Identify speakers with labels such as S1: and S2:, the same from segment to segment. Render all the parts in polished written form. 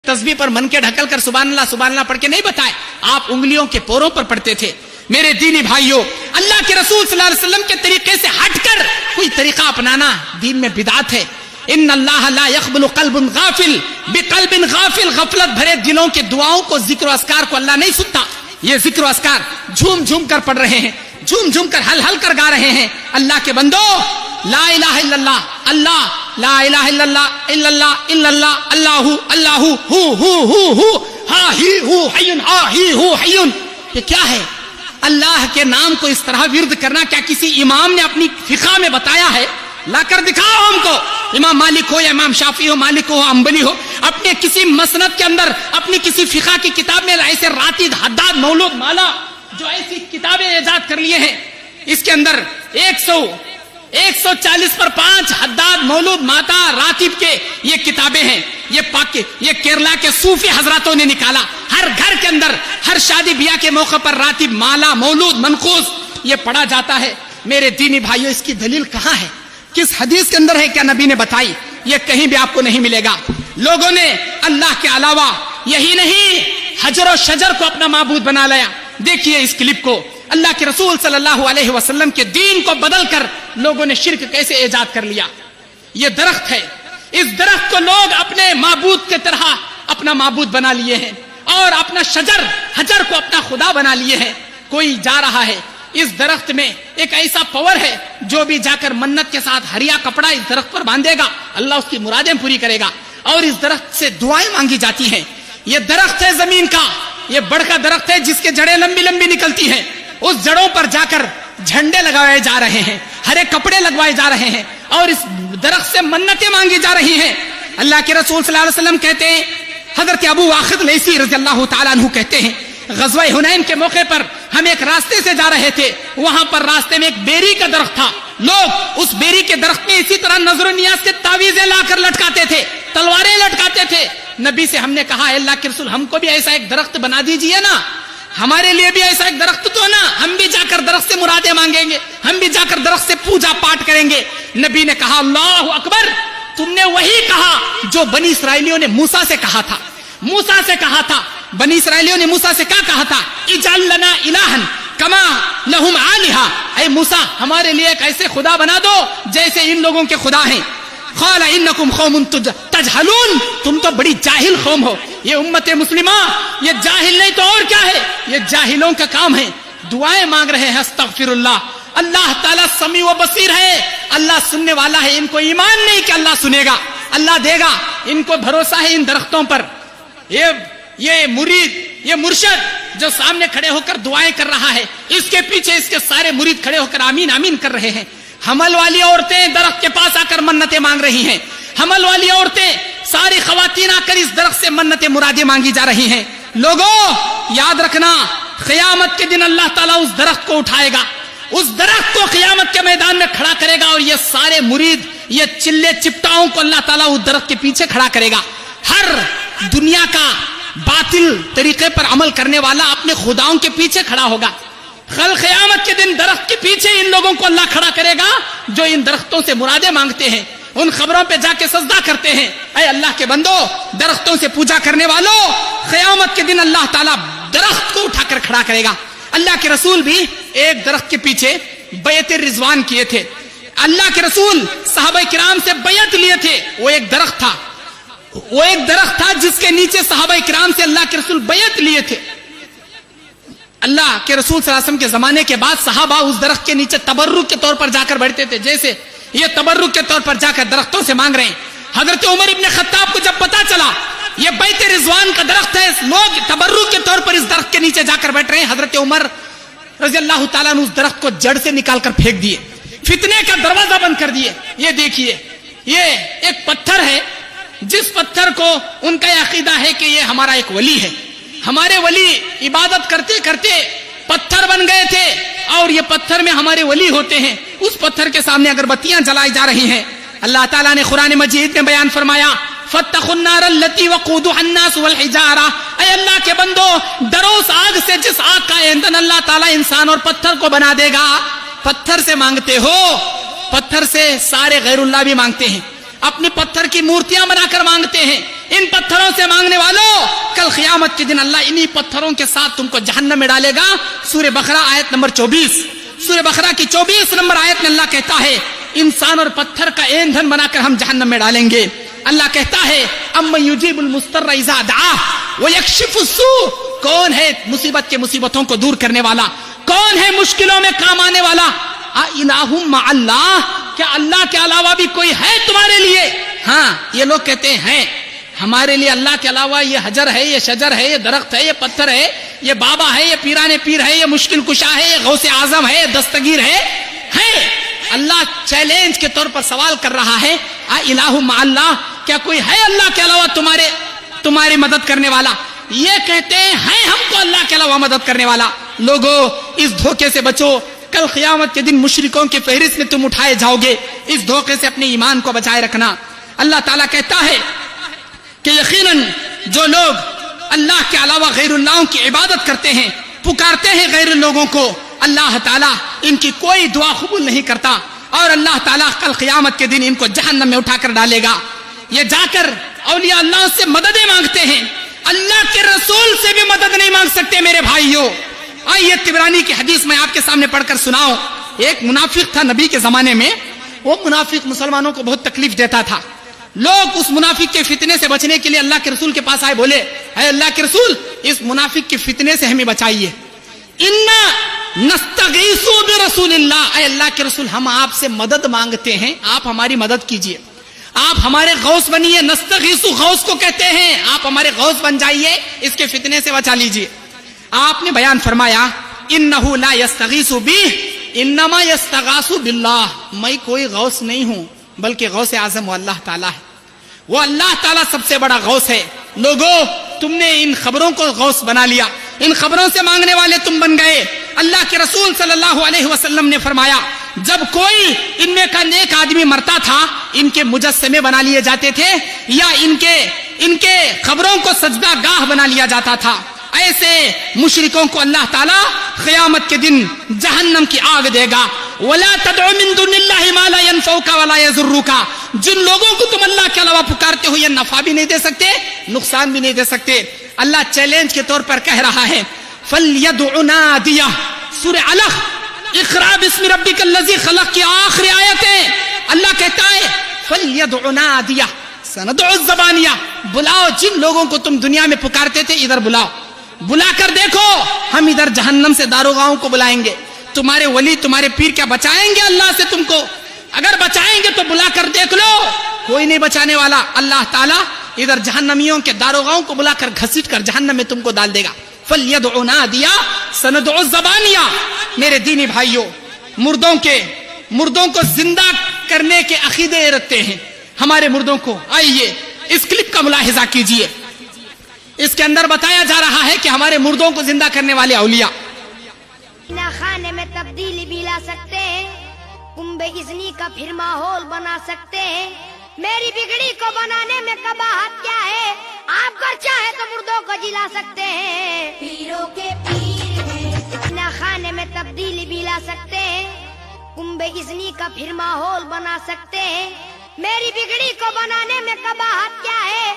S1: तस्बीह पर मन के ढकल कर सुभान अल्लाह पढ़ के नहीं बताए, आप उंगलियों के पोरों पर पढ़ते थे। मेरे दीनी भाइयों, अल्लाह के रसूल सल्लल्लाहु अलैहि वसल्लम के तरीके से हटकर कोई तरीका अपनाना दीन में बिदात है। इन्नल्लाह ला यक़बलु क़ल्बुन गाफिल बिक़ल्बिन गाफिल, गफलत भरे दिलों के दुआओं को, जिक्र व अस्कार को अल्लाह नहीं सुनता। ये जिक्र व अस्कार झूम झूम कर पढ़ रहे हैं, झूम झूम कर हल हल कर गा रहे हैं। अल्लाह के बंदो, ला इलाहा इल्लल्लाह, अल्लाह, ला इलाहा इल्लल्लाह, इल्लल्लाह इल्लल्लाह, अल्लाहु अल्लाहु, हु हा ही हु हय्युन, हा ही हु हय्युन, ये क्या है? अल्लाह के नाम को इस तरह विर्द करना क्या किसी इमाम ने अपनी फिक़ह में बताया है? ला कर दिखाओ हमको। इमाम मालिक हो या इमाम शाफी हो, मालिक हो, अंबली हो, अपने किसी मसनद के अंदर, अपनी किसी फिक़ह की किताब में ऐसे रातिब, हद्दाद, मौलूद, माला जो ऐसी किताबें इजाद कर लिए हैं, इसके अंदर 140 पर 5 हद्दाद, मौलूद, माता, रातिब के ये किताबें हैं। ये केरला के सूफी हजरातों ने निकाला। हर घर के अंदर, हर शादी ब्याह के मौके पर रातिब, माला, मौलूद, मनकूस ये पढ़ा जाता है। मेरे दीनी भाइयों, इसकी दलील कहाँ है? किस हदीस के अंदर है? क्या नबी ने बताई? ये कहीं भी आपको नहीं मिलेगा। लोगों ने अल्लाह के अलावा, यही नहीं, हजर और शजर को अपना माबूद बना लिया। देखिए इस क्लिप को, अल्लाह के रसूल सल्लल्लाहु अलैहि वसल्लम के दीन को बदल कर लोगों ने शिर्क कैसे ईजाद कर लिया। ये दरख्त है, इस दरख्त को लोग अपने माबूद के तरह अपना माबूद बना लिए हैं और अपना हजर को अपना खुदा बना लिए हैं। कोई जा रहा है, इस दरख्त में एक ऐसा पावर है, जो भी जाकर मन्नत के साथ हरिया कपड़ा इस दरख्त पर बांधेगा, अल्लाह उसकी मुरादें पूरी करेगा। और इस दरख्त से दुआएं मांगी जाती हैं। ये दरख्त है जमीन का, ये बड़ का दरख्त है जिसके जड़ें लंबी लंबी निकलती हैं। उस जड़ों पर जाकर झंडे लगाए जा रहे हैं, हरे कपड़े लगवाए जा रहे हैं और इस दरख्त से मन्नतें मांगी जा रही हैं। अल्लाह के रसूल सल्लल्लाहु अलैहि वसल्लम कहते हैं, हजरत अबू वाक़िद लैसी रज़ियल्लाहु ताला अन्हु कहते हैं, ग़ज़वा हुनैन के मौके पर हम एक रास्ते से जा रहे थे, वहां पर रास्ते में एक बेरी का दरख्त था। लोग उस बेरी के दरख्त में इसी तरह नजर नियाज के तावीज़ें लाकर लटकाते थे, तलवारें लटकाते थे। नबी से हमने कहा, अल्लाह के रसूल हमको भी ऐसा एक दरख्त बना दीजिए ना, हमारे लिए भी ऐसा एक दरख्त तो ना, हम भी जाकर दरख्त से मुरादें मांगेंगे, हम भी जाकर दरख्त से पूजा पाठ करेंगे। नबी ने कहा, अल्लाहु अकबर, तुमने वही कहा जो बनी इसराइलियों ने मूसा से कहा था। मूसा से कहा था, बनी इसराइलियों ने मूसा से क्या कहा था? इजअल लना इलाहन कमा लहुम आलिहा, ऐ मूसा हमारे लिए एक ऐसे खुदा बना दो जैसे इन लोगों के खुदा हैं। क़ाल इन्नकुम क़ौमुन तजहलून, तुम तो बड़ी जाहिल कौम हो। ये उम्मत मुस्लिमा, ये जाहिल नहीं तो और क्या है, ये जाहिलों का काम है। दुआएं मांग रहे हैं, अस्तगफिरुल्लाह। अल्लाह ताला समी व बसीर है, अल्लाह सुनने वाला है। इनको ईमान नहीं कि अल्लाह सुनेगा, अल्लाह देगा, इनको भरोसा है इन दरख्तों पर। ये मुरीद, ये मुर्शद जो सामने खड़े होकर दुआएं कर रहा है, इसके पीछे इसके सारे मुरीद खड़े होकर आमीन आमीन कर रहे हैं। हमल वाली औरतें दरख्त के पास आकर मन्नतें मांग रही हैं। हमल वाली औरतें, सारी खवातीन आकर इस दरख्त से मन्नतें मुरादें मांगी जा रही हैं। लोगों याद रखना, क़यामत के दिन अल्लाह ताला उस दरख्त को उठाएगा, उस दरख्त को क़यामत के मैदान में खड़ा करेगा और ये सारे मुरीद, ये चिल्ले चिपटाओं को अल्लाह ताला उस दरख्त के पीछे खड़ा करेगा। हर दुनिया का बातिल तरीके पर अमल करने वाला अपने खुदाओं के पीछे खड़ा होगा। कल क़यामत के दिन दरख्त के पीछे इन लोगों को अल्लाह खड़ा करेगा जो इन दरख्तों से मुरादें मांगते हैं, उन खबरों पे जाके सजदा करते हैं। ऐ अल्लाह के बंदो, दरख्तों से पूजा करने वालों, क़यामत के दिन अल्लाह ताला दरख्त को उठाकर खड़ा करेगा। अल्लाह के रसूल भी एक दरख्त के पीछे बैत रिजवान किए थे। अल्लाह के रसूल सहाबा किराम से बैत लिए थे। वो एक दरख्त था जिसके नीचे सहाबा किराम से अल्लाह के रसूल बैत लिए थे। अल्लाह के रसूल सल्लल्लाहु अलैहि वसल्लम के जमाने के बाद सहाबा उस दरख्त के नीचे तबर्रुक के तौर पर जाकर बैठते थे, जैसे ये तबर्रुक के तौर पर जाकर दरख्तों से मांग रहे हैं। हजरत उमर इब्न खत्ताब को जब पता चला ये बैत रिजवान का दरख्त है, लोग तबर्रुक के तौर पर इस दरख्त के नीचे जाकर बैठ रहे हैं, हजरत उमर रज़ियल्लाहु ताला अन्हु उस दरख्त को जड़ से निकालकर फेंक दिए, फितने का दरवाजा बंद कर दिए। ये देखिए, ये एक पत्थर है, जिस पत्थर को उनका अकीदा है कि ये हमारा एक वली है। हमारे वली इबादत करते करते पत्थर बन गए थे और ये पत्थर में हमारे वली होते हैं। उस पत्थर के सामने अगरबत्तियां जलाई जा रही हैं। अल्लाह ताला ने कुरान मजीद में बयान फरमाया, फत्तकुन नार अल्लती वक़ूदुहा अन्नास वल हिजारा, ऐ अल्लाह के बंदो डरो उस आग से जिस आग का ईंधन अल्लाह ताला इंसान और पत्थर को बना देगा। पत्थर से मांगते हो, पत्थर से सारे गैरुल्लाह भी मांगते हैं, अपनी पत्थर की मूर्तियां बनाकर मांगते हैं। इन पत्थरों से मांगने वालों कल क़यामत के दिन अल्लाह इन्हीं पत्थरों के साथ तुमको जहन्नम में डालेगा। सूरह बकरा आयत नंबर 24, सूरह बकरा की 24 नंबर आयत में अल्लाह कहता है इंसान और पत्थर का ईंधन बनाकर हम जहन्नम में डालेंगे। अल्लाह कहता है अम्मन युजीबुल मुस्तर्र इज़ा दआ व यक्शिफु सू, कौन है मुसीबत के मुसीबतों को दूर करने वाला, कौन है मुश्किलों में काम आने वाला। आ इलाहुम मा अल्लाह, क्या अल्लाह के अलावा भी कोई है तुम्हारे लिए? हाँ, ये लोग कहते हैं हमारे लिए अल्लाह के अलावा ये हजर है, ये शजर है, ये दरख्त है, ये पत्थर है, ये बाबा है, ये पीराने पीर है, ये मुश्किल कुशा है, ये गौसे आजम है, दस्तगीर है। अल्लाह चैलेंज के तौर पर सवाल कर रहा है आ इलाहु मा अल्लाह, क्या कोई है अल्लाह के अलावा तुम्हारी मदद करने वाला? ये कहते हैं हमको अल्लाह के अलावा मदद करने वाला। लोगों, इस धोखे से बचो, कल क़यामत के दिन मुशरिकों के फहरिस्त में तुम उठाए जाओगे। इस धोखे से अपने ईमान को बचाए रखना। अल्लाह ताला कहता है कि यकीनन जो लोग अल्लाह के अलावा गैरुल्लाह की इबादत करते हैं, पुकारते हैं गैर लोगों को, अल्लाह ताला इनकी कोई दुआ कबूल नहीं करता और अल्लाह ताला कल क़यामत के दिन इनको जहन्नम में उठाकर डालेगा। ये जाकर औलिया अल्लाह से मददें मांगते हैं, अल्लाह के रसूल से भी मदद नहीं मांग सकते। मेरे भाइयों, आइए तिबरानी की हदीस में आपके सामने पढ़कर सुनाओ। एक मुनाफिक था नबी के जमाने में, वो मुनाफिक मुसलमानों को बहुत तकलीफ देता था। लोग उस मुनाफिक के फितने से बचने के लिए अल्लाह के रसूल के पास आए, बोले है अल्लाह के रसूल, इस मुनाफिक के फितने से हमें बचाइए। इन्ना नस्तगीसु बिरसूलिल्लाह, ऐ अल्लाह के रसूल हम आपसे मदद मांगते हैं, आप हमारी मदद कीजिए, आप हमारे गौस बनिए। नस्तगीसु गौस को कहते हैं, आप हमारे गौस बन जाइए, इसके फितने से बचा लीजिए। आपने बयान फरमाया इन्नहु ला यस्तगीसु बिह इन्नमा यस्तगासु बिल्लाह, मैं कोई गौस नहीं हूं बल्कि गौस आजम वो अल्लाह ताला है, वो अल्लाह ताला सबसे बड़ा गौस है। लोगों, तुमने इन खबरों को गौस बना लिया, इन खबरों से मांगने वाले तुम बन गए। अल्लाह के रसूल सल्लल्लाहु अलैहि वसल्लम ने फरमाया जब कोई इनमें का नेक आदमी मरता था, इनके मुजस्समे बना लिए जाते थे या इनके खबरों को सजदा गाह बना लिया जाता था। ऐसे मुशरिकों को अल्लाह ताला क़यामत के दिन जहन्नम की आग देगा। वला तदउ मिन दुनिल्लाहि मा ला यनफउका वला यज़ुर्रुका, जिन लोगों को तुम अल्लाह के अलावा पुकारते हो, ये नफा भी नहीं दे सकते, नुकसान भी नहीं दे सकते। अल्लाह चैलेंज के तौर पर कह रहा है फलयदउ नादिया, सूरह अलग इक़रा बिस्मि रब्बिकल लज़ी खलक़ की आखिरी आयत है। अल्लाह कहता है फलयदउ नादिया सनदउ ज़बानिया, बुलाओ जिन लोगों को तुम दुनिया में पुकारते थे, इधर बुलाओ, बुलाकर देखो हम इधर जहन्नम से दारोगाओं को बुलाएंगे। तुम्हारे वली तुम्हारे पीर क्या बचाएंगे अल्लाह से तुमको? अगर बचाएंगे तो बुलाकर देख लो, कोई नहीं बचाने वाला। अल्लाह ताला इधर जहन्नमियों के दारोगाओं को बुलाकर घसीट कर जहन्नम में तुमको डाल देगा। फलयदउ नादिया सनदउ ज़बानिया। मेरे दीनी भाइयों, मुर्दों को जिंदा करने के अकीदे रखते हैं हमारे मुर्दों को। आइए इस क्लिप का मुलाहिजा कीजिए, इसके अंदर बताया जा रहा है कि हमारे मुर्दों को जिंदा करने वाले औलिया
S2: खाने में तब्दीली भी ला सकते हैं, कुंबे इज़्नी का फिर माहौल बना सकते हैं। मेरी बिगड़ी को बनाने में कबाहत क्या है, आप कर चाहे तो मुर्दों को जिला सकते हैं। पीरों के पीर हैं, ना खाने में तब्दीली भी ला सकते हैं, कुंबे इज़्नी का फिर माहौल बना सकते हैं। मेरी बिगड़ी को बनाने में कबाहत क्या है,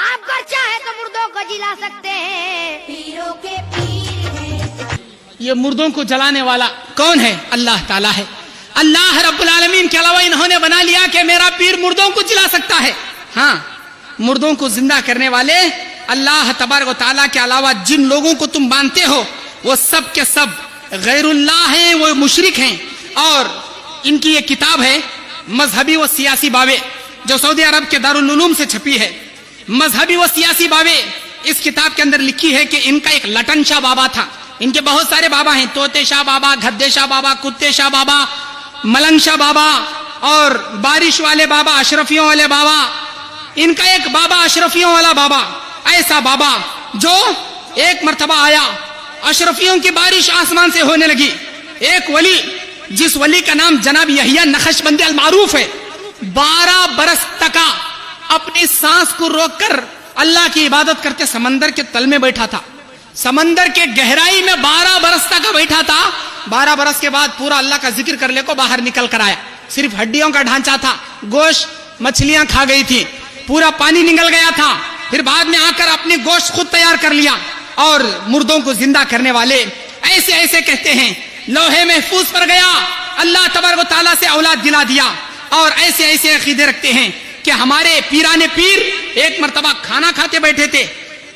S2: आप कर चाहे तो मुर्दों को जिला सकते हैं। पीरों के पीर हैं।
S1: ये मुर्दों को जलाने वाला कौन है? अल्लाह ताला है। अल्लाह रब्बुल आलमीन के अलावा इन्होंने बना लिया कि मेरा पीर मुर्दों को जिला सकता है। हाँ, मुर्दों को जिंदा करने वाले अल्लाह तबारक व तआला के अलावा जिन लोगों को तुम मानते हो, वो सब के सब गैरुल्लाह हैं, वो मुशरिक हैं। और इनकी ये किताब है मजहबी व सियासी बावे, जो सऊदी अरब के दारुल उलूम से छपी है। मजहबी व सियासी बावे, इस किताब के अंदर लिखी है कि इनका एक लटन शाह बाबा था। इनके बहुत सारे बाबा हैं, तोते शाह बाबा, गद्दे शाह बाबा, कुत्ते शाह बाबा, मलंग शाह बाबा और बारिश वाले बाबा, अशरफियों वाले बाबा। इनका एक बाबा अशरफियों वाला बाबा, ऐसा बाबा जो एक मर्तबा आया, अशरफियों की बारिश आसमान से होने लगी। एक वली, जिस वली का नाम जनाब यहिया नक्शबंदी अल मारूफ है, 12 बरस तक अपनी सांस को रोककर अल्लाह की इबादत करते समंदर के तल में बैठा था। समंदर के गहराई में 12 बरस तक बैठा था। 12 बरस के बाद पूरा अल्लाह का जिक्र करने को बाहर निकल कर आया। सिर्फ हड्डियों का ढांचा था, गोश्त मछलियां खा गई थी, पूरा पानी निकल गया था। پھر بعد میں آ کر اپنی گوشت خود تیار کر لیا اور مردوں کو زندہ کرنے والے ایسے ایسے کہتے ہیں لوہے محفوظ پر گیا اللہ تبارک و تعالیٰ سے اولاد دلا دیا، اور ایسے ایسے عقیدے رکھتے ہیں کہ ہمارے پیران پیر ایک مرتبہ کھانا کھاتے بیٹھے تھے،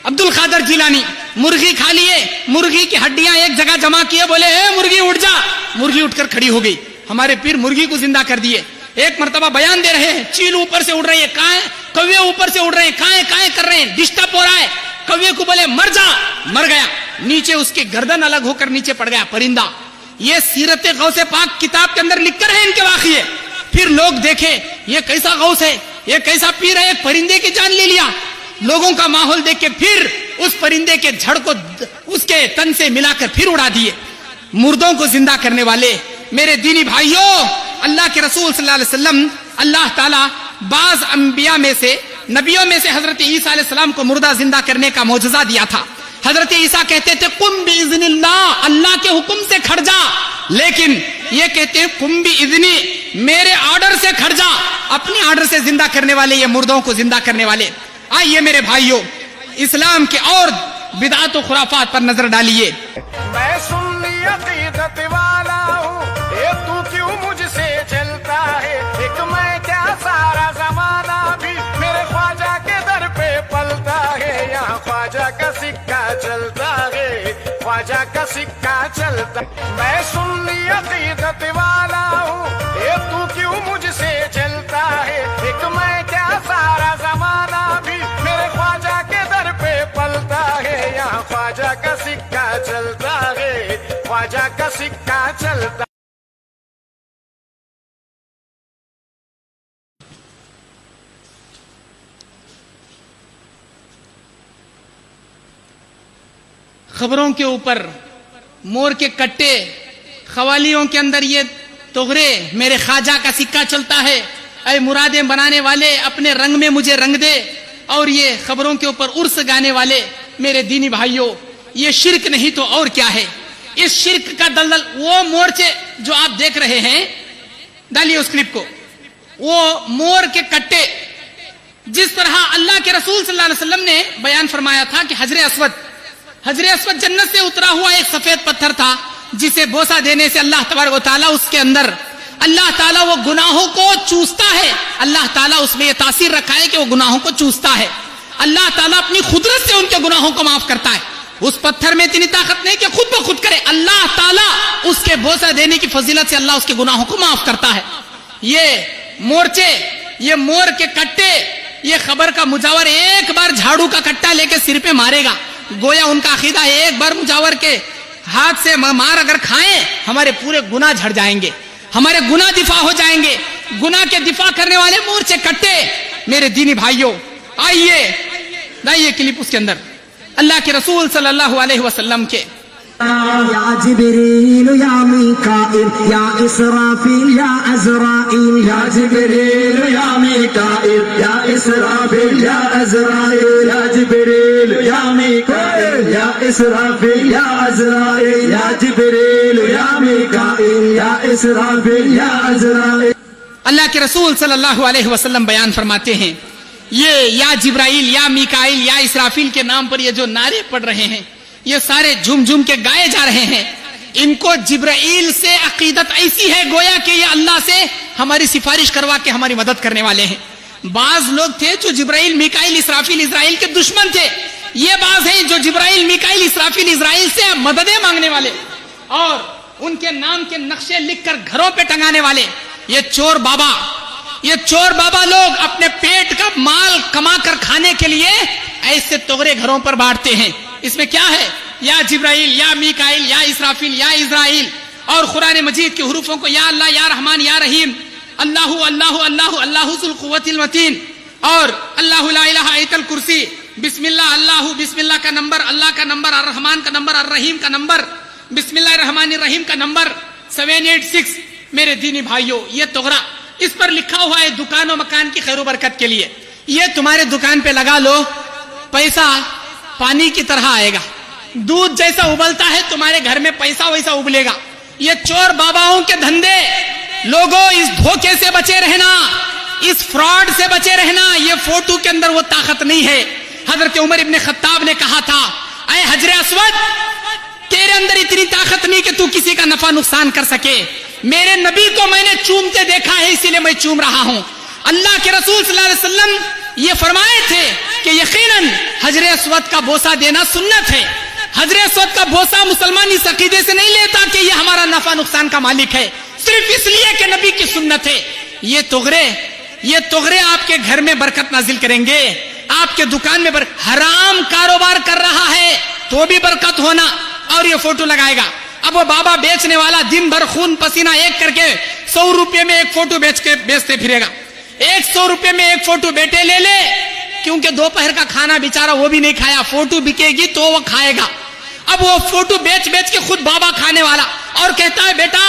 S1: عبد القادر جیلانی مرغی کھا لیے، مرغی کی ہڈیاں ایک جگہ جمع کیے، بولے اے مرغی اٹھ جا، مرغی اٹھ کر کھڑی ہو گئی، ہمارے پیر مرغی کو زندہ کر دیے۔ ایک مرتبہ بیان دے رہے ہیں، چیل اوپر سے اڑ رہی ہے، کائیں کوے اوپر سے اڑ رہے ہیں، کائیں کائیں کر رہے ہیں، ڈسٹرب ہو رہا ہے، کوے کو بولے مر جا، مر گیا، نیچے اس کی گردن الگ ہو کر نیچے پڑ گیا پرندہ۔ یہ سیرت غوث پاک کتاب کے اندر لکھ کر ہے ان کے واقعے۔ پھر لوگ دیکھے یہ کیسا غوث ہے، یہ کیسا پیر ہے، ایک پرندے کی جان لے لیا۔ لوگوں کا ماحول دیکھ کے پھر اس پرندے کے جھڑ کو اس کے تن سے ملا کر پھر اڑا دیے۔ مردوں کو زندہ کرنے والے میرے دینی بھائیوں، اللہ کے رسول صلی اللہ علیہ وسلم، اللہ تعالیٰ بعض انبیاء میں سے، نبیوں میں سے حضرت عیسیٰ علیہ السلام کو مردہ زندہ کرنے کا معجزہ دیا تھا۔ حضرت عیسیٰ کہتے تھے قم باذن اللہ، اللہ کے حکم سے کھڑ جا، لیکن یہ کہتے ہیں قم باذنی، میرے آرڈر سے کھڑ جا، اپنے آرڈر سے زندہ کرنے والے یہ مردوں کو زندہ کرنے والے۔ آئیے میرے بھائیوں، اسلام کے اور بدعات و خرافات پر نظر ڈالیے۔
S3: میں سنی عقیدت والا ہوں، اے تو کیوں مجھ سے چلتا ہے، ایک میں کیا سارا زمانہ بھی میرے خواجہ کے در پہ پلتا ہے، یہاں خواجہ کا سکہ چلتا ہے، خواجہ کا سکہ چلتا ہے۔ میں سنی عقیدت والا ہوں، اے تو کیوں مجھ سے چلتا ہے، ایک میں کیا سارا زمانہ بھی میرے خواجہ کے در پہ پلتا ہے، یہاں خواجہ کا سکہ چلتا ہے، خواجہ کا سکہ چلتا۔
S1: خبروں کے اوپر مور کے کٹے، قوالیوں کے اندر یہ تغرے، میرے خواجہ کا سکہ چلتا ہے، اے مرادیں بنانے والے اپنے رنگ میں مجھے رنگ دے، اور یہ خبروں کے اوپر عرس گانے والے میرے دینی بھائیوں، یہ شرک نہیں تو اور کیا ہے؟ اس شرک کا دلدل وہ مورچے جو آپ دیکھ رہے ہیں، ڈالیے اس کلپ کو، وہ مور کے کٹے، جس طرح اللہ کے رسول صلی اللہ علیہ وسلم نے بیان فرمایا تھا کہ حجر اسود جنت سے اترا ہوا ایک سفید پتھر تھا، جسے بوسہ دینے سے اللہ تبارک و تعالیٰ اس کے اندر اللہ تعالیٰ وہ گناہوں کو چوستا ہے، اللہ تعالیٰ اس میں یہ تاثیر رکھا ہے کہ وہ گناہوں کو چوستا ہے، اللہ تعالیٰ اپنی قدرت سے ان کے گناہوں کو معاف کرتا ہے۔ اس پتھر میں اتنی طاقت نہیں کہ خود بخود کرے، اللہ تعالیٰ اس کے بوسہ دینے کی فضیلت سے اللہ اس کے گناہوں کو معاف کرتا ہے۔ یہ مورچے، یہ مور کے کٹے، یہ خبر کا مجاور ایک بار جھاڑو کا کٹا لے کے سر پہ مارے گا، گویا ان کا عقیدہ ہے ایک بار مجاور کے ہاتھ سے مار اگر کھائیں ہمارے پورے گناہ جھڑ جائیں گے، ہمارے گناہ دفاع ہو جائیں گے۔ گناہ کے دفاع کرنے والے مورچے کٹے میرے دینی بھائیوں، آئیے دائیے کلپ اس کے اندر اللہ کے رسول صلی اللہ علیہ وسلم کے
S4: یا جبریل یا میکائیل یا اسرافیل یا عزرائیل، یا جبریل یا میکائیل یا اسرافیل یا عزرائیل، یا جبریل یا میکائیل یا اسرافیل یا عزرائیل، یا جبریل یا میکائیل یا اسرافیل یا عزرائیل۔
S1: اللہ کے رسول صلی اللہ علیہ وسلم بیان فرماتے ہیں، یہ یا جبرائیل یا میکائیل یا اسرافیل کے نام پر یہ جو نعرے پڑ رہے ہیں، یہ سارے جھوم جھوم کے گائے جا رہے ہیں، ان کو جبرائیل سے عقیدت ایسی ہے گویا کہ یہ اللہ سے ہماری سفارش کروا کے ہماری مدد کرنے والے ہیں۔ بعض لوگ تھے جو جبرائیل میکائیل اسرافیل اسرائیل کے دشمن تھے، یہ بعض ہیں جو جبرائیل میکائیل اسرافیل اسرائیل سے مددیں مانگنے والے اور ان کے نام کے نقشے لکھ کر گھروں پہ ٹنگانے والے۔ یہ چور بابا لوگ اپنے پیٹ کا مال کما کر کھانے کے لیے ایسے تغرے گھروں پر بانٹتے ہیں۔ اس میں کیا ہے؟ یا جبرائیل یا میکائیل یا اسرافیل یا اسرائیل، اور قرآن مجید کے حروفوں کو یا اللہ یا رحمان یا رحیم، اللہ اللہ اللہ اللہ ذو القوۃ المتین، اور اللہ لا الہ الا الکرسی، بسم اللہ اللہ، بسم اللہ کا نمبر، اللہ کا نمبر، الرحمان کا نمبر، الرحیم کا نمبر، بسم اللہ الرحمن الرحیم کا نمبر 786۔ میرے دینی بھائیوں، یہ تغرا اس پر لکھا ہوا ہے دکان و مکان کی خیر و برکت کے لیے، یہ تمہارے دکان پہ لگا لو، پیسہ پانی کی طرح آئے گا، دودھ جیسا ابلتا ہے تمہارے گھر میں پیسہ ویسا ابلے گا۔ یہ چور باباؤں کے دھندے، لوگوں اس دھوکے سے بچے رہنا، اس فراڈ سے بچے رہنا۔ یہ فوٹو کے اندر وہ طاقت نہیں ہے، حضرت عمر ابن خطاب نے کہا تھا اے حجر اسود تیرے اندر اتنی طاقت نہیں کہ تو کسی کا نفع نقصان کر سکے, میرے نبی کو میں نے چومتے دیکھا ہے اسی لیے میں چوم رہا ہوں. اللہ کے رسول صلی اللہ علیہ وسلم یہ فرمائے تھے کہ یقیناً حجر اسود کا بوسہ دینا سنت ہے. حجر اسود کا بوسہ مسلمان اس عقیدے سے نہیں لیتا کہ یہ ہمارا نفع نقصان کا مالک ہے, صرف اس لیے کہ نبی کی سنت ہے. یہ تغرے آپ کے گھر میں برکت نازل کریں گے, آپ کے دکان میں حرام کاروبار کر رہا ہے تو بھی برکت ہونا, اور یہ فوٹو لگائے گا. اب وہ بابا بیچنے والا دن بھر خون پسینہ ایک کر کے 100 روپے میں ایک فوٹو بیچتے پھرے گا. 100 روپے میں ایک فوٹو بیٹے لے لے, کیونکہ دوپہر کا کھانا بیچارہ وہ بھی نہیں کھایا, فوٹو بکے گی تو وہ کھائے گا. اب وہ فوٹو بیچ کے خود بابا کھانے والا, اور کہتا ہے بیٹا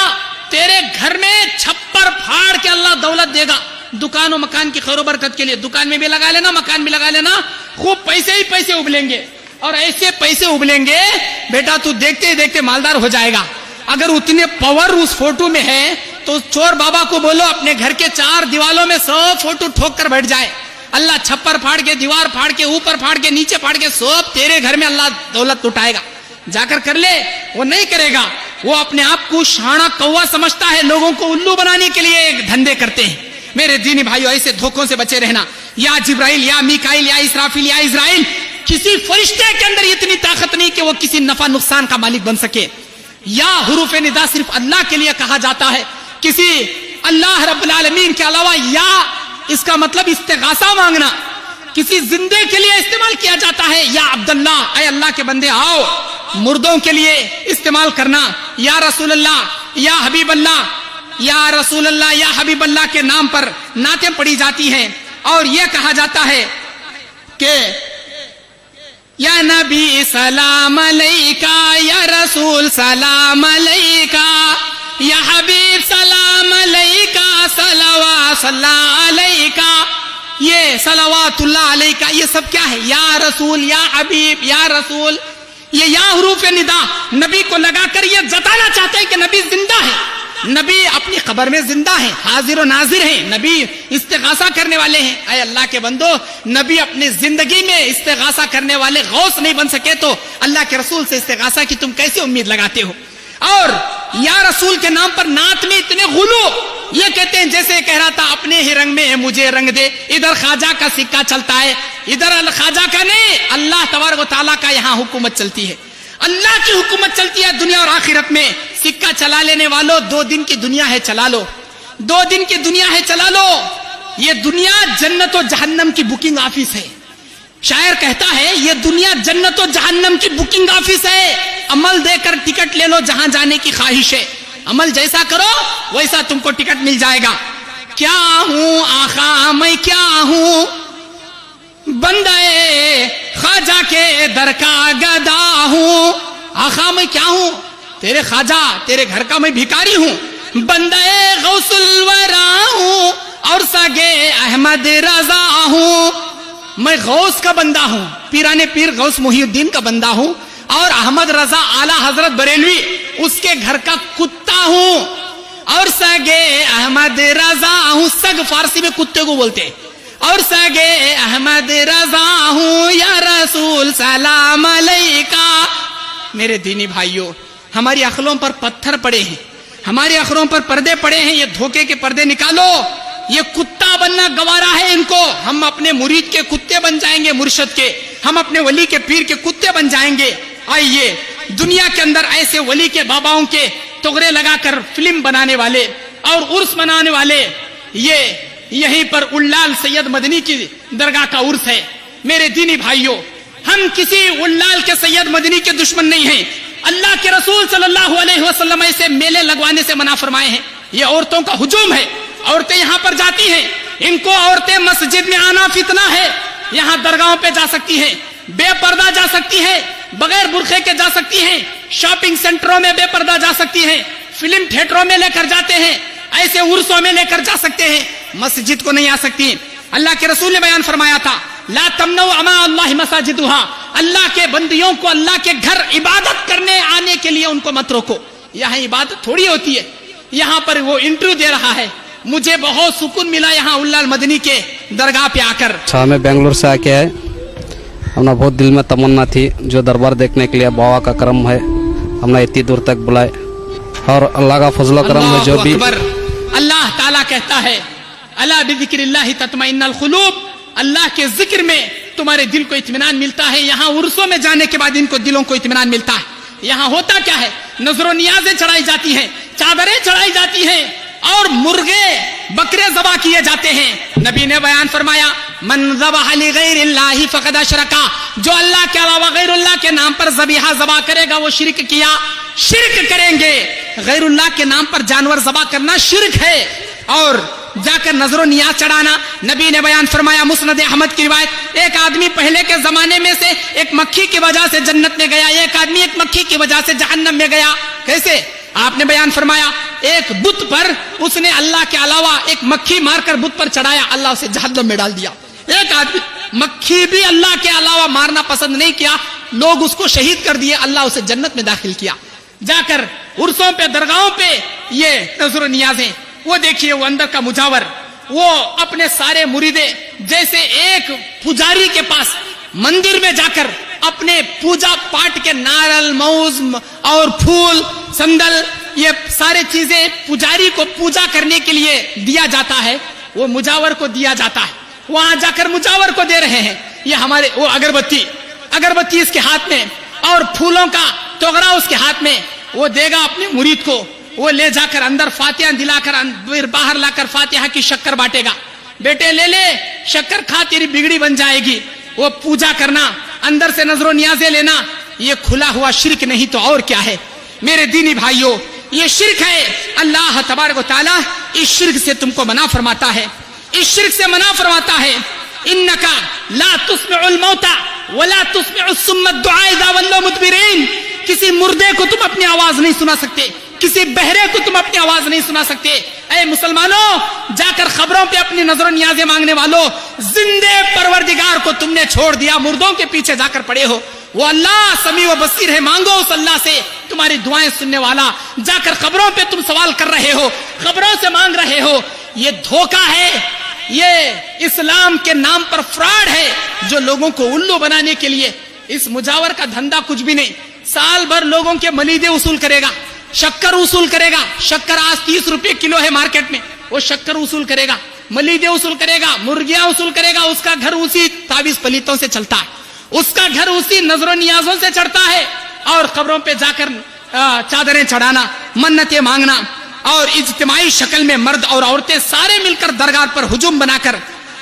S1: تیرے گھر میں چھپر پھاڑ کے اللہ دولت دے گا, دکان و مکان کی خیر و برکت کے لیے. دکان میں بھی لگا لینا, مکان بھی لگا لینا, خوب پیسے ہی پیسے ابلیں گے, اور ایسے پیسے ابلیں گے بیٹا تو دیکھتے ہی دیکھتے مالدار ہو جائے گا. اگر اتنے پاور اس فوٹو میں ہے تو چور بابا کو بولو اپنے گھر کے 4 دیوالوں میں 100 فوٹو ٹھوک کر بیٹھ جائے, اللہ چھپر پھاڑ کے, دیوار پھاڑ کے, اوپر پھاڑ کے, نیچے پھاڑ کے, سب تیرے گھر میں اللہ دولت لٹائے گا. جا کر کر لے, وہ نہیں کرے گا. وہ اپنے آپ کو شانہ کوا سمجھتا ہے, لوگوں کو الو بنانے کے لیے دھندے کرتے ہیں. میرے دینی بھائیو ایسے دھوکوں سے بچے رہنا. یا جبرائیل یا میکائیل یا اسرافیل یا اسرائیل, کسی فرشتے کے اندر اتنی طاقت نہیں کہ وہ کسی نفع نقصان کا مالک بن سکے. یا حروف ندا صرف اللہ کے لیے کہا جاتا ہے, کسی اللہ رب العالمین کے علاوہ. یا اس کا مطلب استغاثہ مانگنا, کسی زندے کے لیے استعمال کیا جاتا ہے. یا عبداللہ, اے اللہ کے بندے آؤ. مردوں کے لیے استعمال کرنا, یا رسول اللہ, یا حبیب اللہ, یا رسول اللہ, یا حبیب اللہ کے نام پر نعتیں پڑھی جاتی ہیں. اور یہ کہا جاتا ہے کہ یا نبی سلام علیکہ, یا رسول سلام علیکہ, یا حبیب سلام علیکہ, صلوات اللہ علیکہ. یہ صلوات اللہ علیکہ یہ سب کیا ہے؟ یا رسول, یا حبیب, یا رسول. یہ یا حروف ندا نبی کو لگا کر یہ جتانا چاہتے ہیں کہ نبی زندہ ہے, نبی اپنی قبر میں زندہ ہے, حاضر و ناظر ہیں, نبی استغاثہ کرنے والے ہیں. اے اللہ کے بندو, نبی اپنی زندگی میں استغاثہ کرنے والے غوث نہیں بن سکے تو اللہ کے رسول سے استغاثہ کی تم کیسے امید لگاتے ہو؟ اور یا رسول کے نام پر نعت میں اتنے غلو, یہ کہتے ہیں جیسے کہہ رہا تھا اپنے ہی رنگ میں مجھے رنگ دے, ادھر خواجہ کا سکہ چلتا ہے, ادھر خواجہ کا نہیں, اللہ تبارک و تعالیٰ کا یہاں حکومت چلتی ہے, اللہ کی حکومت چلتی ہے دنیا اور آخرت میں. سکہ چلا لینے والوں 2 دن کی دنیا ہے چلا لو, 2 دن کی دنیا ہے چلا لو. یہ دنیا جنت و جہنم کی بکنگ آفس ہے. شاعر کہتا ہے یہ دنیا جنت و جہنم کی بکنگ آفس ہے, عمل دے کر ٹکٹ لے لو جہاں جانے کی خواہش ہے, عمل جیسا کرو ویسا تم کو ٹکٹ مل جائے گا. کیا ہوں آقا میں کیا ہوں, بندے خواجہ کے در کا گدا ہوں. آقا میں کیا ہوں, تیرے خواجہ تیرے گھر کا میں بھکاری ہوں. بندے غوث الورا ہوں اور سگے احمد رضا ہوں. میں غوث کا بندہ ہوں, پیرانے پیر غوث محی الدین کا بندہ ہوں, اور احمد رضا اعلی حضرت بریلوی اس کے گھر کا کتا ہوں. اور سگے احمد رضا ہوں, سگ فارسی میں کتے کو بولتے ہیں, اور سگے احمد رضا ہوں, یا رسول سلام علیکہ. میرے دینی بھائیوں, ہماری عقلوں پر پتھر پڑے ہیں, ہماری عقلوں پر پردے پڑے ہیں, یہ دھوکے کے پردے نکالو. یہ کتا بننا گوارا ہے ان کو, ہم اپنے مرید کے کتے بن جائیں گے, مرشد کے, ہم اپنے ولی کے پیر کے کتے بن جائیں گے. آئیے دنیا کے اندر ایسے ولی کے باباؤں کے تغرے لگا کر فلم بنانے والے اور عرس منانے والے, یہ یہیں پر اولال سید مدنی کی درگاہ کا عرس ہے. میرے دینی بھائیوں, ہم کسی اولال کے سید مدنی کے دشمن نہیں ہیں. اللہ کے رسول صلی اللہ علیہ وسلم ایسے میلے لگوانے سے منع فرمائے ہیں. یہ عورتوں کا ہجوم ہے, عورتیں یہاں پر جاتی ہیں, ان کو عورتیں مسجد میں آنا فتنہ ہے. یہاں درگاہوں پہ جا سکتی ہیں, بے پردہ جا سکتی ہیں, بغیر برقعے کے جا سکتی ہیں, شاپنگ سینٹروں میں بے پردہ جا سکتی ہیں, فلم تھیٹروں میں لے کر جاتے ہیں, ایسے عرسوں میں لے کر جا سکتے ہیں, مسجد کو نہیں آ سکتی. اللہ کے رسول نے بیان فرمایا تھا لا تمنعوا اماء اللہ مساجدها, اللہ کے بندیوں کو اللہ کے گھر عبادت کرنے آنے کے لیے ان کو مت روکو. یہاں عبادت تھوڑی ہوتی ہے, یہاں پر وہ انٹرویو دے رہا ہے. مجھے بہت سکون ملا یہاں اولال مدنی کے درگاہ پہ آ کر.
S5: میں بنگلور سے آ کے آئے, अपना बहुत दिल में तमन्ना थी जो दरबार देखने के लिए बाबा का करम है हमने इतनी दूर तक बुलाए और अल्लाह का फजल करम है जो भी
S1: अल्लाह ताला कहता है अला बिज़िक्रिल्लाहि तत्मइन्नुल कुलूब, अल्लाह के जिक्र में तुम्हारे दिल को इत्मीनान मिलता है। यहाँ उर्सों में जाने के बाद इनको दिलों को इत्मीनान मिलता है। यहाँ होता क्या है, नजरों नियाजें चढ़ाई जाती हैं, चादरें चढ़ाई जाती हैं और मुर्गे बकरे ज़बा किए जाते हैं। नबी ने बयान फरमाया मन ज़बह लि गैरिल्लाहि फ़क़द अशरका, जो अल्लाह के अलावा गैरुल्लाह के नाम पर ज़बीहा ज़बा करेगा वो शिरक किया। शिरक करेंगे, गैरुल्लाह के नाम पर जानवर ज़बा करना शिरक है। और जाकर नजरों नियाज चढ़ाना, नबी ने बयान फरमाया मुस्नद अहमद की रिवायत, एक आदमी पहले के जमाने में से एक मक्खी की वजह से जन्नत में गया, एक आदमी एक मक्खी की वजह से जहन्नम में गया। कैसे? आपने बयान फरमाया एक बुत पर उसने अल्लाह के अलावा एक मक्खी मारकर बुत पर चढ़ाया, अल्लाह उसे जहन्नम में डाल दिया। एक आदमी मक्खी भी अल्लाह के अलावा मारना पसंद नहीं किया, लोग उसको शहीद कर दिए, अल्लाह उसे जन्नत में दाखिल किया। जाकर उर्सों पे दरगाहों पे ये नजर नियाजें, वो देखिए वो अंदर का मुजावर, वो अपने सारे मुरीदे जैसे एक पुजारी के पास मंदिर में जाकर अपने पूजा पाठ के नारल मौज और फूल संदल ये सारे चीजें पुजारी को पूजा करने के लिए दिया जाता है, वो मुजावर को दिया जाता है। वहां जाकर मुजावर को दे रहे हैं ये हमारे, वो अगरबत्ती इसके हाथ में और फूलों का तोगरा उसके हाथ में, वो देगा अपने मुरीद को, वो ले जाकर अंदर फातिहा दिलाकर फिर बाहर लाकर फातिहा की शक्कर बांटेगा। बेटे ले ले शक्कर खा, तेरी बिगड़ी बन जाएगी। वो पूजा करना, अंदर से नजरों नियाजे लेना, ये खुला हुआ शिरक नहीं तो और क्या है। मेरे दीनी भाइयों, ये शिरक है। अल्लाह तबारक व तआला इस शिरक से तुमको मना फरमाता है, इस शिरक से मना फरमाता है। इन्नका ला तुस्मिउल मौता वला तुस्मिउस सुम्मा दुआ इज़ा वल्लौ मुदबिरीन, किसी मुर्दे को तुम अपनी आवाज नहीं सुना सकते, किसी बहरे को तुम अपनी आवाज नहीं सुना सकते। ऐ मुसलमानों, जाकर खबरों पे अपनी नजरों नियाजें मांगने वालों, जिंदे परवरदिगार को तुमने छोड़ दिया, मुर्दों के पीछे जाकर पड़े हो। वो अल्लाह समी व बसीर है, मांगो उस अल्लाह से, तुम्हारी दुआएं सुनने वाला। जाकर खबरों पे तुम सवाल कर रहे हो, खबरों से मांग रहे हो, ये धोखा है, ये इस्लाम के नाम पर फ्रॉड है जो लोगों को उल्लू बनाने के लिए। इस मुजावर का धंधा कुछ भी नहीं, साल भर लोगों के मलीदे वसूल करेगा, शक्कर वसूल करेगा। शक्कर आज 30 रुपए किलो है मार्केट में, वो शक्कर वसूल करेगा, मलीदे वसूल करेगा, मुर्गियां वसूल करेगा। उसका घर उसी ताबीज पलीतों से चलता है, उसका घर उसी नजरों नियाजों से चढ़ता है। और खबरों पे जाकर चादरें चढ़ाना, मन्नतें मांगना और इज्तिमाई शक्ल में मर्द और औरतें सारे मिलकर दरगाह पर हुजूम बनाकर,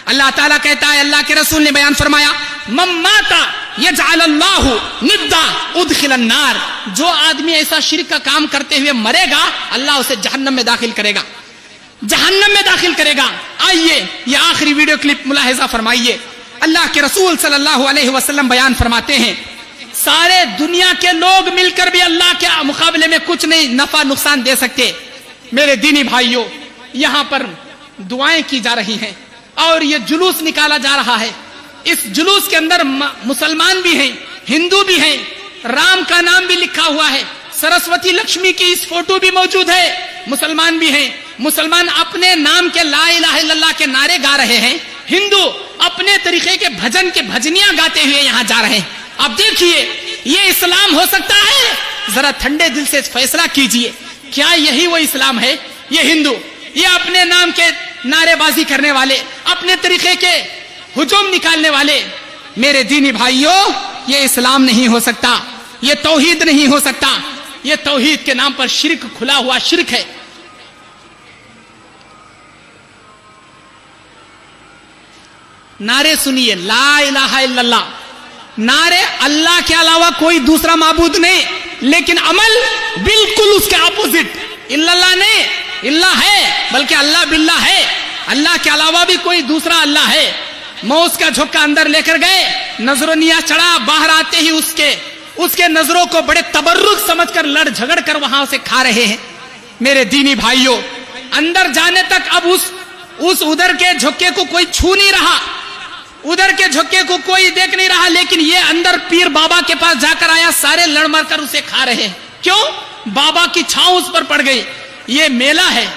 S1: अल्लाह ताला कहता है, अल्लाह के रसूल ने बयान फरमाया मम्माता यजअलल्लाहु निद्दा उदखिलन नार, जो आदमी ऐसा शिरक का काम करते हुए मरेगा अल्लाह उसे जहन्नम में दाखिल करेगा, जहन्नम में दाखिल करेगा। आइए ये आखिरी वीडियो क्लिप मुलाहिजा फरमाइए। अल्लाह के रसूल सल्लल्लाहु अलैहि वसल्लम बयान फरमाते हैं, सारे दुनिया के लोग मिलकर भी अल्लाह के मुकाबले में कुछ नहीं नफा नुकसान दे सकते। मेरे दीनी भाइयों, यहां पर दुआएं की जा रही हैं और ये जुलूस निकाला जा रहा है। इस जुलूस के अंदर मुसलमान भी हैं, हिंदू भी हैं, राम का नाम भी लिखा हुआ है, सरस्वती लक्ष्मी की इस फोटो भी मौजूद है, मुसलमान भी हैं। मुसलमान अपने नाम के ला इलाहा इल्लल्लाह के नारे गा रहे हैं, हिंदू अपने तरीके के भजन के भजनियां गाते हुए यहां जा रहे हैं। अब देखिए ये इस्लाम हो सकता है? जरा ठंडे दिल से फैसला कीजिए, क्या यही वो इस्लाम है? ये हिंदू, ये अपने नाम के नारेबाजी करने वाले, अपने तरीके के हुजूम निकालने वाले, मेरे दीनी भाइयों, ये इस्लाम नहीं हो सकता, ये तौहीद नहीं हो सकता। ये तौहीद के नाम पर शिरक, खुला हुआ शिरक है। नारे सुनिए, ला इलाहा इल्लल्लाह, नारे अल्लाह के अलावा कोई दूसरा माबूद नहीं, लेकिन अमल बिल्कुल उसके अपोजिट। इल्लल्लाह नहीं, इल्लाह है, बल्कि अल्लाह बिल्लाह है, अल्लाह के अलावा भी कोई दूसरा अल्लाह है। मौज का झोंका अंदर लेकर गए, नजरों नियाज चढ़ा, बाहर आते ही उसके नजरों को बड़े तबर्रुक समझकर लड़ झगड़ कर वहां से खा रहे हैं। मेरे दीनी भाइयों, अंदर जाने तक अब उस उधर के झोंके को कोई छू नहीं रहा, उधर के झोंके को कोई देख नहीं रहा, लेकिन ये अंदर पीर बाबा के पास जाकर आया, सारे लड़ मर कर उसे खा रहे हैं। क्यों? बाबा की छांव उस पर पड़ गई। ये मेला है,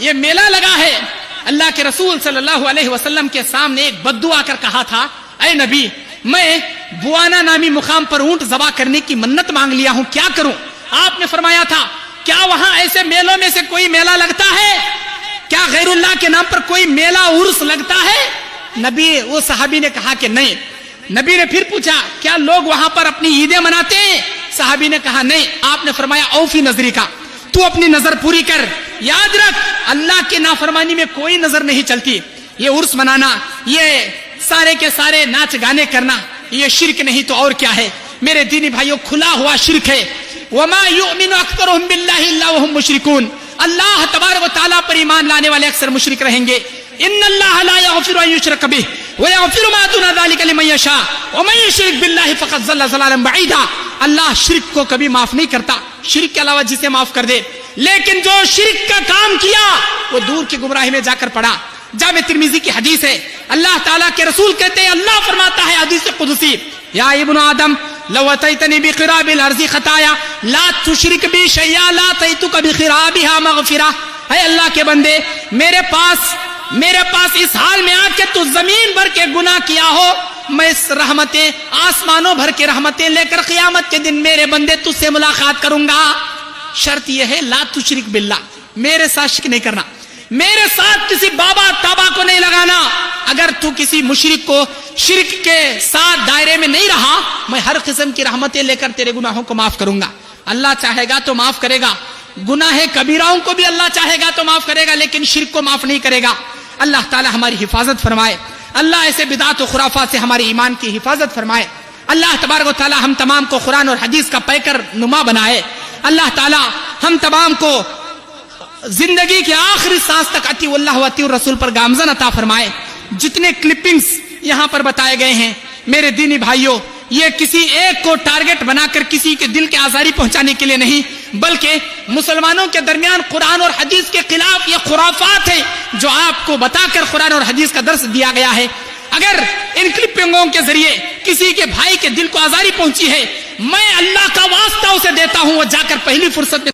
S1: ये मेला लगा है। अल्लाह के रसूल सल्लल्लाहु अलैहि वसल्लम के सामने एक बद्दू आकर कहा था, ऐ नबी, मैं बुआना नामी मुकाम पर ऊंट ज़बा करने की मन्नत मांग लिया हूं, क्या करूं? आपने फरमाया था, क्या वहां ऐसे मेलों में से कोई मेला लगता है? क्या गैरुल्लाह के नाम पर कोई मेला उर्स लगता है? नबी, वो सहाबी ने कहा कि नहीं। नबी ने फिर पूछा, क्या लोग वहां पर अपनी ईदें मनाते हैं? सहाबी ने कहा नहीं। आपने फरमाया, औफी नजरी का, तू अपनी नजर पूरी कर। याद रख, अल्लाह के नाफरमानी में कोई नजर नहीं चलती। ये उर्स मनाना, ये सारे के सारे नाच गाने करना, ये शिरक नहीं तो और क्या है? मेरे दीनी भाइयों, खुला हुआ शिरक है। वमा युमिनु अक्सरुहुम बिल्लाहि इल्ला वहुम मुशरिकून। अल्लाह तबारक व तआला पर ईमान लाने वाले अक्सर मुशरिक रहेंगे। इन्नल्लाह ला यगफिरु अन युशरक बिही व यगफिरु मा दूना ज़ालिका लिमन यशा व मन युशरिक बिल्लाहि फ़क़द ज़ल्ल ज़लालन बईदा। अल्लाह शिरक को कभी माफ नहीं करता, शिरक के अलावा जिसे माफ कर दे। लेकिन जो शिरक का काम किया वो दूर की गुमराही में जाकर पड़ा। जामे तिर्मिजी की हदीस है, अल्लाह ताला के रसूल कहते हैं, अल्लाह फरमाता है हदीस कुदसी, या इब्न आदम लव अतैतनी बिक़िराबिल अर्ज़ि खताया ला तुशरिक बी शैया ला तैतुका बिक़िराबिहा मग़फ़िरा। है अल्लाह के बंदे, मेरे पास इस हाल में आके तू जमीन भर के गुनाह किया हो, मैं इस रहमतें, आसमानों भर के रहमतें लेकर क़यामत के दिन मेरे बंदे तुझसे मुलाकात करूंगा। शर्त यह है, ला तुशरिक बिल्लाह, मेरे साथ शिरक नहीं करना, मेरे साथ किसी बाबा ताबा को नहीं लगाना। अगर तू किसी मुशरिक को शिरक के साथ दायरे में नहीं रहा, मैं हर किस्म की रहमतें लेकर तेरे गुनाहों को माफ करूंगा। अल्लाह चाहेगा तो माफ करेगा, गुनाह कबीराओं को भी अल्लाह चाहेगा तो माफ करेगा, लेकिन शिरक को माफ नहीं करेगा। अल्लाह ताला हमारी हिफाजत फरमाए। अल्लाह ऐसे बिदात और खुराफात से हमारे ईमान की हिफाजत फरमाए। अल्लाह तबारक व तआला हम तमाम को कुरान और हदीस का पैकर नुमा बनाए। अल्लाह ताला हम तमाम को जिंदगी के आखिरी सांस तक अतीउल्लाह व अतीउर रसूल पर गामजन अता फरमाए। जितने क्लिपिंग्स यहाँ पर बताए गए हैं मेरे दीनी भाइयों, ये किसी एक को टारगेट बनाकर किसी के दिल के आजारी पहुंचाने के लिए नहीं, बल्कि मुसलमानों के दरमियान कुरान और हदीस के खिलाफ ये खुराफात है जो आपको बताकर कुरान और हदीस का दर्स दिया गया है। अगर इन क्लिपिंगों के जरिए किसी के भाई के दिल को आजारी पहुंची है, मैं अल्लाह का वास्ता उसे देता हूं, वो जाकर पहली फुर्सत में